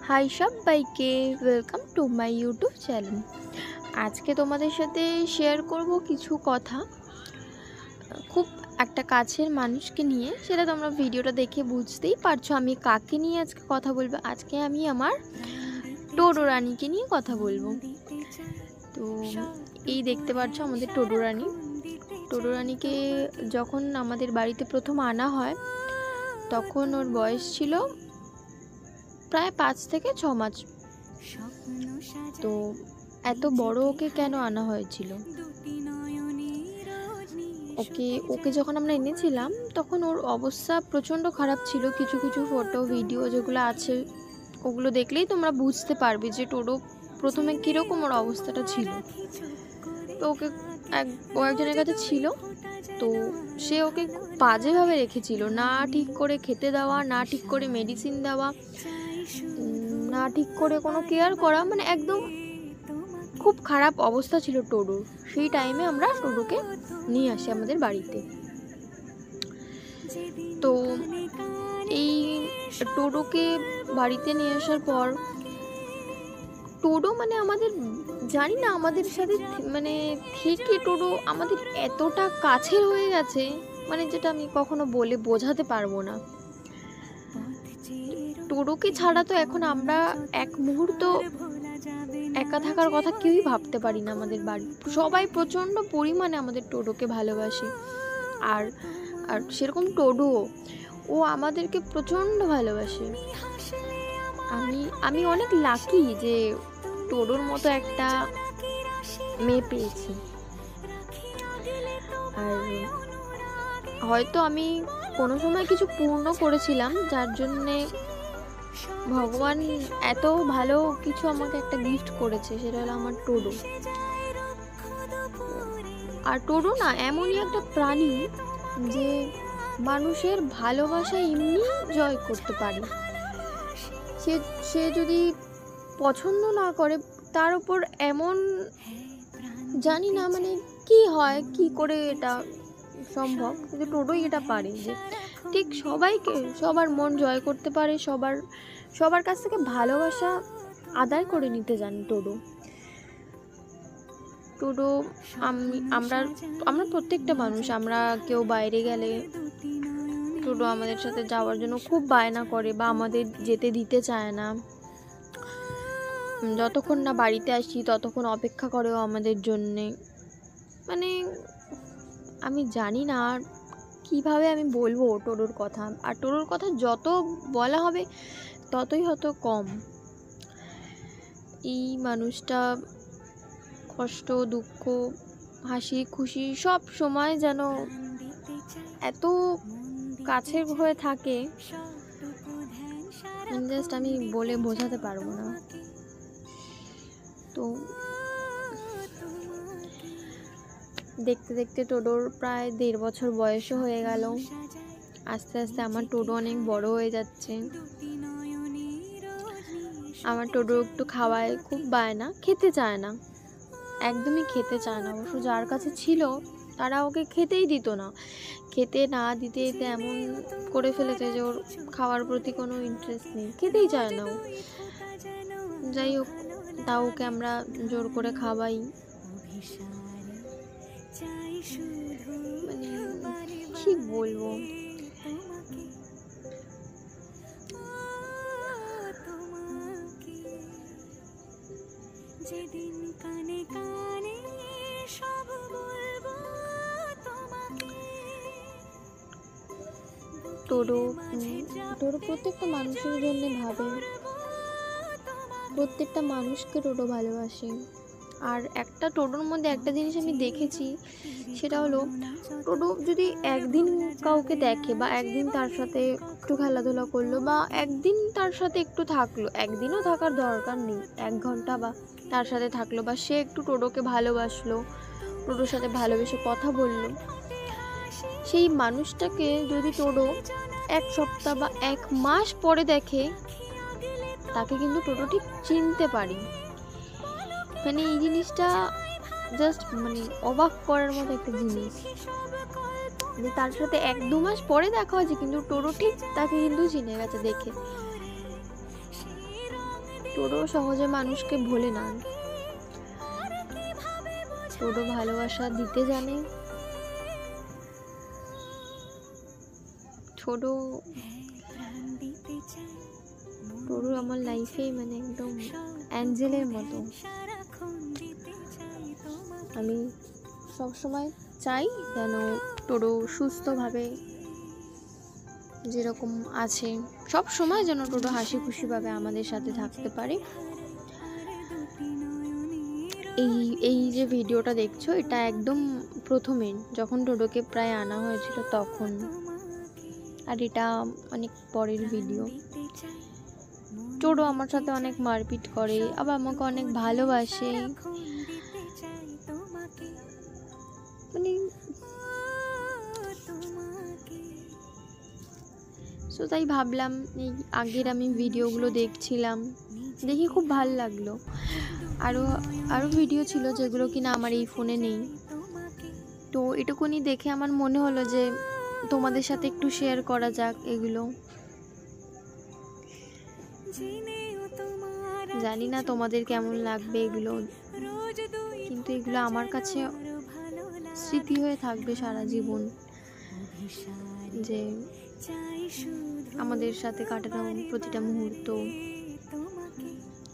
High সবাইকে, welcome to my YouTube channel. আজকে তোমাদের সাথে শেয়ার করব কিছু কথা, খুব একটা কাছের মানুষকে নিয়ে। সেটা তোমরা ভিডিওটা দেখে বুঝতেই পারছো আমি কাকে নিয়ে আজকে কথা বলবো। আজকে আমি আমার টোডো রানীকে নিয়ে কথা বলবো। তো এই দেখতে পাচ্ছ আমাদের টোডো রানী। টোডো রানীকে যখন আমাদের বাড়িতে প্রথম আনা হয় তখন ওর বয়স ছিল প্রায় 5 থেকে 6 মাস। তো এত বড় ওকে কেন আনা হয়েছিল? ওকে যখন আমরা এনেছিলাম তখন ওর অবস্থা প্রচণ্ড খারাপ ছিল। কিছু কিছু ফটো ভিডিও যেগুলো আছে ওগুলো দেখলেই তোমরা বুঝতে পারবে যে টোডো প্রথমে কীরকম ওর অবস্থাটা ছিল। তো ও একজনের কাছে ছিল, তো সে ওকে খুব বাজেভাবে রেখেছিল। না ঠিক করে খেতে দেওয়া, না ঠিক করে মেডিসিন দেওয়া, না ঠিক করে কোনো কেয়ার করা, মানে একদম খুব খারাপ অবস্থা ছিল টোডোর। সেই টাইমে আমরা টোডোকে নিয়ে আসি আমাদের বাড়িতে। তো এই টোডোকে বাড়িতে নিয়ে আসার পর টোডো মানে আমাদের, জানি না আমাদের সাথে মানে থেকে টোডো আমাদের এতটা কাছের হয়ে গেছে, মানে যেটা আমি কখনো বলে বোঝাতে পারবো না। টোডোকে ছাড়া তো এখন আমরা এক মুহূর্ত একা থাকার কথা কেউই ভাবতে পারি না। আমাদের বাড়ি সবাই প্রচণ্ড পরিমাণে আমাদের টোডোকে ভালোবাসে। আর আর সেরকম টোডো ও আমাদেরকে প্রচণ্ড ভালোবাসে। আমি অনেক লাকি যে টোডোর মতো একটা মেয়ে পেয়েছি। আর হয়তো আমি কোনো সময় কিছু পূর্ণ করেছিলাম, যার জন্যে ভগবান এত ভালো কিছু আমাকে একটা গিফট করেছে, সেটা হলো আমার টোডো। আর টোডো না এমনই একটা প্রাণী যে মানুষের ভালোবাসা এমনি জয় করতে পারে। সে যদি পছন্দ না করে, তার উপর এমন, জানি না মানে কি হয়, কি করে এটা সম্ভব, কিন্তু টোডোই এটা পারে যে ঠিক সবাইকে, সবার মন জয় করতে পারে, সবার কাছ থেকে ভালোবাসা আদায় করে নিতে জানে টোডো। আমরা প্রত্যেকটা মানুষ, আমরা কেউ বাইরে গেলে টোডো আমাদের সাথে যাওয়ার জন্য খুব বায়না করে বা আমাদের যেতে দিতে চায় না। যতক্ষণ না বাড়িতে আসি ততক্ষণ অপেক্ষা করেও আমাদের জন্যে। মানে আমি জানি না কিভাবে আমি বলবো টোডোর কথা। আর টোডোর কথা যত বলা হবে ততই হয়তো কম। এই মানুষটা কষ্ট, দুঃখ, হাসি, খুশি সব সময় যেন এত কাছের হয়ে থাকে, জাস্ট আমি বলে বোঝাতে পারবো না। তো দেখতে দেখতে টোডোর প্রায় 1.5 বছর বয়সও হয়ে গেল। আস্তে আস্তে আমার টোডো অনেক বড় হয়ে যাচ্ছে। আমার টোডো একটু খাওয়ায় খুব বায়না, খেতে চায় না, একদমই খেতে চায় না। অবশ্য যার কাছে ছিল তারা ওকে খেতেই দিত না। খেতে না দিতে দিতে এমন করে ফেলেছে যে ওর খাওয়ার প্রতি কোনো ইন্টারেস্ট নেই, খেতেই চায় না ও। যাই হোক, তাও ওকে আমরা জোর করে খাওয়াই। মানে কি বলবো, টোডো প্রত্যেকটা মানুষের জন্য ভাবে, প্রত্যেকটা মানুষকে টোডো ভালোবাসে। আর একটা টোডোর মধ্যে একটা জিনিস আমি দেখেছি, সেটা হলো টোডো যদি একদিন কাউকে দেখে বা একদিন তার সাথে একটু খেলাধুলা করলো বা একদিন তার সাথে একটু থাকলো, একদিনও থাকার দরকার নেই, 1 ঘন্টা বা তার সাথে থাকলো, বা সে একটু টোডোকে ভালোবাসলো, টোডোর সাথে ভালোবেসে কথা বললো, সেই মানুষটাকে যদি টোডো 1 সপ্তাহ বা 1 মাস পরে দেখে, তাকে কিন্তু টোডো ঠিক চিনতে পারি। মানে এই জিনিসটা জাস্ট মানে অবাক করার মতো একটা জিনিস, যে তার সাথে 1-2 মাস পরে দেখা হয়েছে কিন্তু টোডো ঠিক তাকে কিন্তু চিনে গেছে দেখে। টোটো সহজে মানুষকে ভোলে না। টোটো ভালোবাসা দিতে জানে। টোটো আমার লাইফে মানে একদম অ্যাঞ্জেলের মতো। আমি সবসময় চাই যেন টোটো সুস্থভাবে যেরকম আছে সব সময় যেন টোটো হাসি খুশিভাবে আমাদের সাথে থাকতে পারে। এই যে ভিডিওটা দেখছো, এটা একদম প্রথমে যখন টোটোকে প্রায় আনা হয়েছিল তখন, আর এটা অনেক পরের ভিডিও। টোটো আমার সাথে অনেক মারপিট করে, আবার আমাকে অনেক ভালোবাসে। মানে সো তাই ভাবলাম, এই আগের আমি ভিডিওগুলো দেখছিলাম, দেখে খুব ভালো লাগলো। আরও ভিডিও ছিল যেগুলো কিনা আমার এই ফোনে নেই, তো এটুকুনি দেখে আমার মনে হলো যে তোমাদের সাথে একটু শেয়ার করা যাক এগুলো। জানি না তোমাদের কেমন লাগবে এগুলো, কিন্তু এগুলো আমার কাছে স্মৃতি হয়ে থাকবে সারা জীবন, যে আমাদের সাথে কাটানো প্রতিটা মুহূর্ত।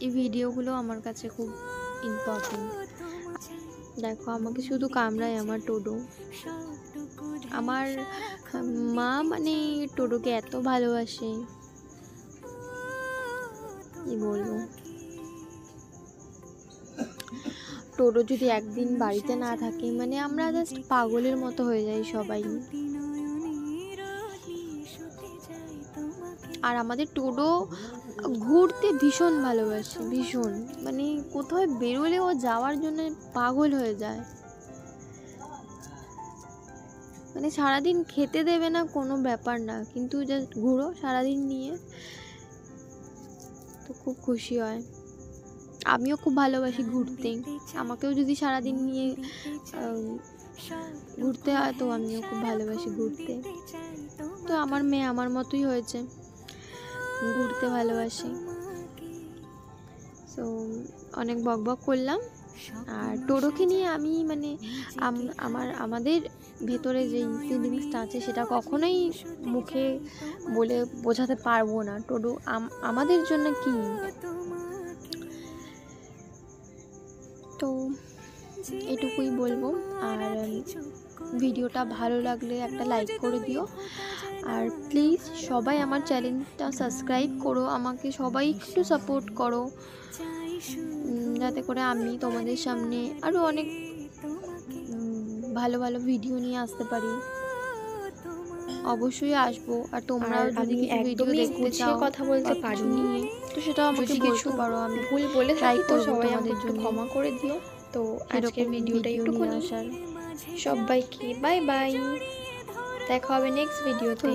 এই ভিডিওগুলো আমার কাছে খুব ইম্পর্টেন্ট। দেখো, আমাকে শুধু কামড়ায় আমার টোটো। আমার মা মানে টোটোকে এত ভালোবাসে, কি বলবো। টোটো যদি একদিন বাড়িতে না থাকে, মানে আমরা জাস্ট পাগলের মতো হয়ে যাই সবাই। আর আমাদের টোটো ঘুরতে ভীষণ ভালোবাসে, ভীষণ। মানে কোথাও বেরোলে ও যাওয়ার জন্য পাগল হয়ে যায়। মানে সারাদিন খেতে দেবে না, কোনো ব্যাপার না, কিন্তু জাস্ট ঘুরো সারাদিন নিয়ে, তো খুব খুশি হয়। আমিও খুব ভালোবাসি ঘুরতে, আমাকেও যদি সারাদিন নিয়ে ঘুরতে হয় তো আমিও খুব ভালোবাসি ঘুরতে। তো আমার মেয়ে আমার মতোই হয়েছে, ঘুরতে ভালোবাসে। সো অনেক বকবক করলাম। আর টোটোকে নিয়ে আমি মানে আমাদের ভেতরে যেই ফিলিংসটা আছে সেটা কখনোই মুখে বলে বোঝাতে পারবো না। টোটো আমাদের জন্য কি। তো এটুকুই বলবো। আর ভিডিওটা ভালো লাগলে একটা লাইক করে দিও, আর প্লিজ সবাই আমার চ্যানেলটা সাবস্ক্রাইব করো, আমাকে সবাই একটু সাপোর্ট করো, যাতে করে আমি তোমাদের সামনে আরও অনেক ভালো ভালো ভিডিও নিয়ে আসতে পারি। অবশ্যই আসবো। আর তোমরাও যদি ভিডিও দেখতে চাও, কথা বলতে পারিনি, তো সেটাও আমাকে কিছু পারো, আমি ভুল বলে থাকি তো সবাই তোমাদের আমাকে জন্য ক্ষমা করে দিও। তো আজকের ভিডিওটা একটুখানি। আসার সবাইকে বাই বাই, দেখা হবে নেক্সট ভিডিওতে।